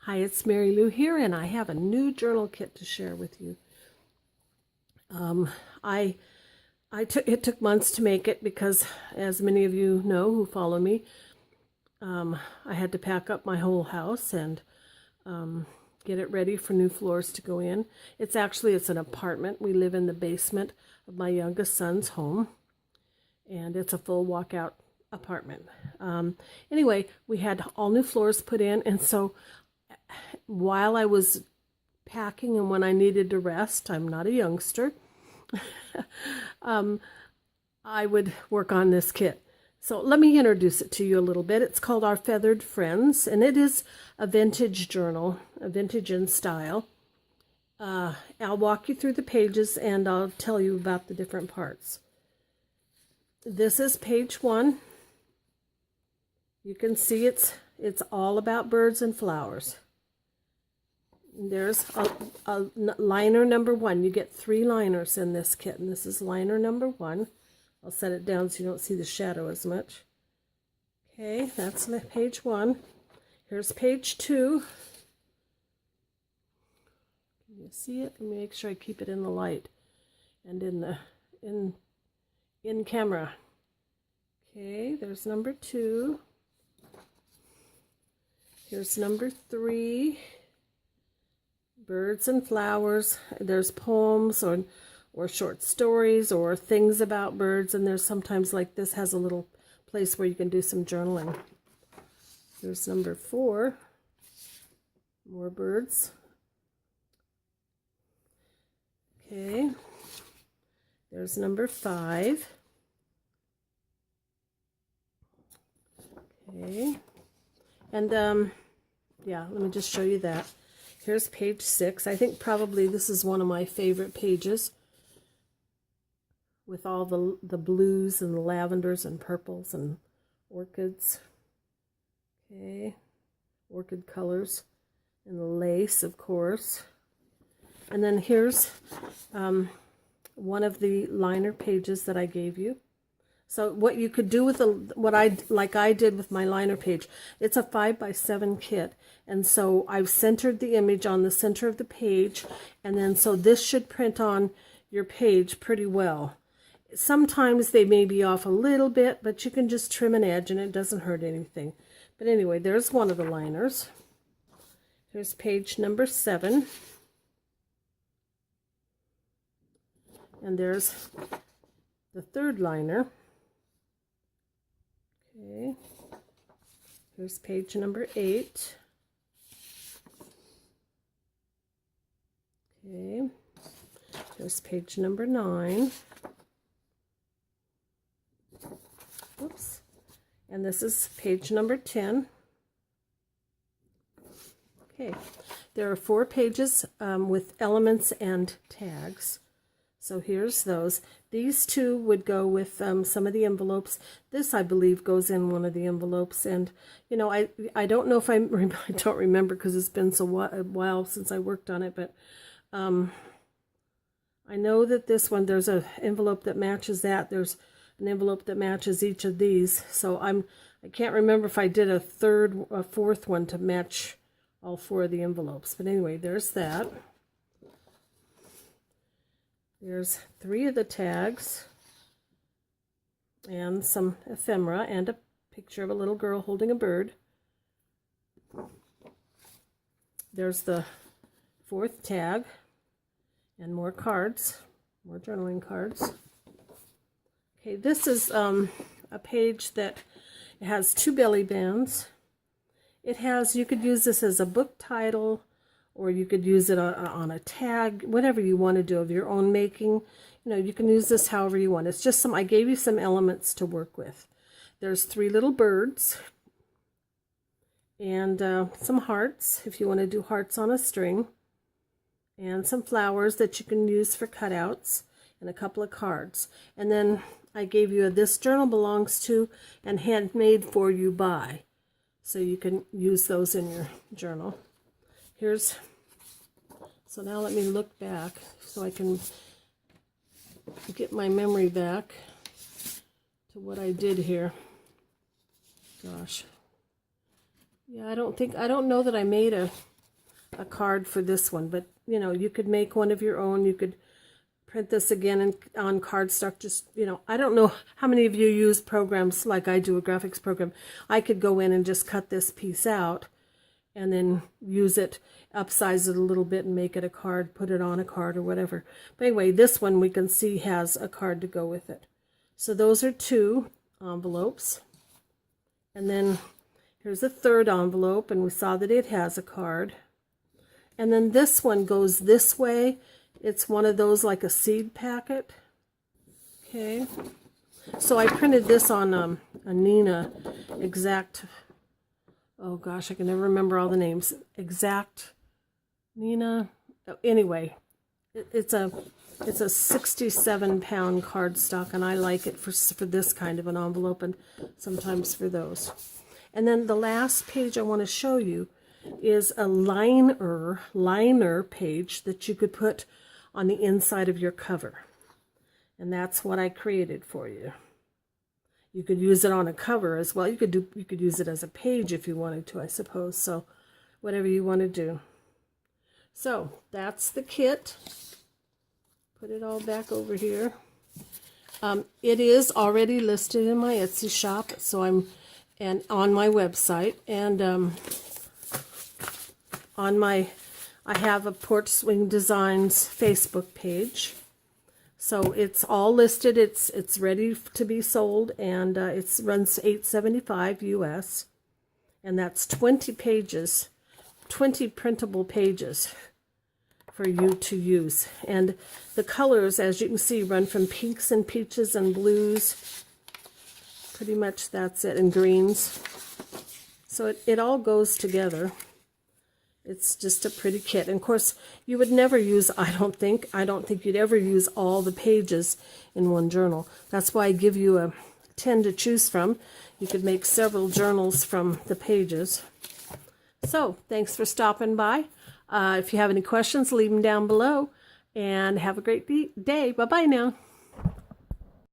Hi, it's Mary Lou here, and I have a new journal kit to share with you. I it took months to make it because, as many of you know who follow me, I had to pack up my whole house and get it ready for new floors to go in. It's an apartment. We live in the basement of my youngest son's home, and it's a full walkout apartment. Anyway, we had all new floors put in, and so while I was packing and when I needed to rest, I'm not a youngster, I would work on this kit. So let me introduce it to you a little bit. It's called Our Feathered Friends, and it is a vintage journal, a vintage in style. I'll walk you through the pages and I'll tell you about the different parts. This is page 1. You can see it's all about birds and flowers. There's a liner number 1. You get 3 liners in this kit, and this is liner number 1. I'll set it down so you don't see the shadow as much. Okay, that's page 1. Here's page 2. Can you see it? Let me make sure I keep it in the light and in camera. Okay, there's number 2. Here's number 3. Birds and flowers. There's poems or short stories or things about birds, and there's sometimes, like this has a little place where you can do some journaling. There's number 4. More birds. Okay. There's number 5. Okay. And yeah, let me just show you that. Here's page 6. I think probably this is one of my favorite pages, with all the blues and the lavenders and purples and orchids. Okay, orchid colors and the lace, of course. And then here's one of the liner pages that I gave you. So what you could do with like I did with my liner page, it's a 5x7 kit, and so I've centered the image on the center of the page, and then so this should print on your page pretty well. Sometimes they may be off a little bit, but you can just trim an edge and it doesn't hurt anything. But anyway, there's one of the liners. Here's page number 7. And there's the 3rd liner. Okay. Here's page number 8. Okay. Here's page number 9. Oops. And this is page number 10. Okay. There are 4 pages with elements and tags. So here's those. These 2 would go with some of the envelopes. This, I believe, goes in one of the envelopes. And, you know, I don't know if I don't remember because it's been a while since I worked on it. But I know that this one, there's an envelope that matches that. There's an envelope that matches each of these. So I can't remember if I did a 4th one to match all 4 of the envelopes. But anyway, there's that. There's 3 of the tags and some ephemera and a picture of a little girl holding a bird. There's the 4th tag and more cards, more journaling cards. Okay, this is a page that has 2 belly bands. It has, you could use this as a book title, or you could use it on a tag, whatever you want to do of your own making. You know, you can use this however you want. It's just I gave you some elements to work with. There's 3 little birds and some hearts, if you want to do hearts on a string, and some flowers that you can use for cutouts, and a couple of cards. And then I gave you this journal belongs to and handmade for you by, so you can use those in your journal. So now let me look back so I can get my memory back to what I did here. Gosh. Yeah, I don't know that I made a a card for this one, but you know, you could make one of your own. You could print this again on cardstock. Just, you know, I don't know how many of you use programs like I do, a graphics program. I could go in and just cut this piece out and then use it, upsize it a little bit and make it a card, put it on a card or whatever. But anyway, this one we can see has a card to go with it. So those are 2 envelopes. And then here's a third envelope, and we saw that it has a card. And then this one goes this way. It's one of those like a seed packet. Okay. So I printed this on a Neenah Exact. Oh gosh, I can never remember all the names. Exact Neenah. Anyway, it's a 67-pound cardstock, and I like it for this kind of an envelope, and sometimes for those. And then the last page I want to show you is a liner page that you could put on the inside of your cover. And that's what I created for you. You could use it on a cover as well. You could use it as a page if you wanted to, I suppose. So whatever you want to do. So that's the kit. Put it all back over here. It is already listed in my Etsy shop, so and on my website, and I have a Porch Swing Designs Facebook page. So it's all listed. It's ready to be sold, and it runs $8.75 US, and that's 20 pages, 20 printable pages for you to use. And the colors, as you can see, run from pinks and peaches and blues. Pretty much that's it, and greens. So it all goes together. It's just a pretty kit. And of course, you would never use, I don't think you'd ever use all the pages in one journal. That's why I give you a 10 to choose from. You could make several journals from the pages. So, thanks for stopping by. If you have any questions, leave them down below. And have a great day. Bye-bye now.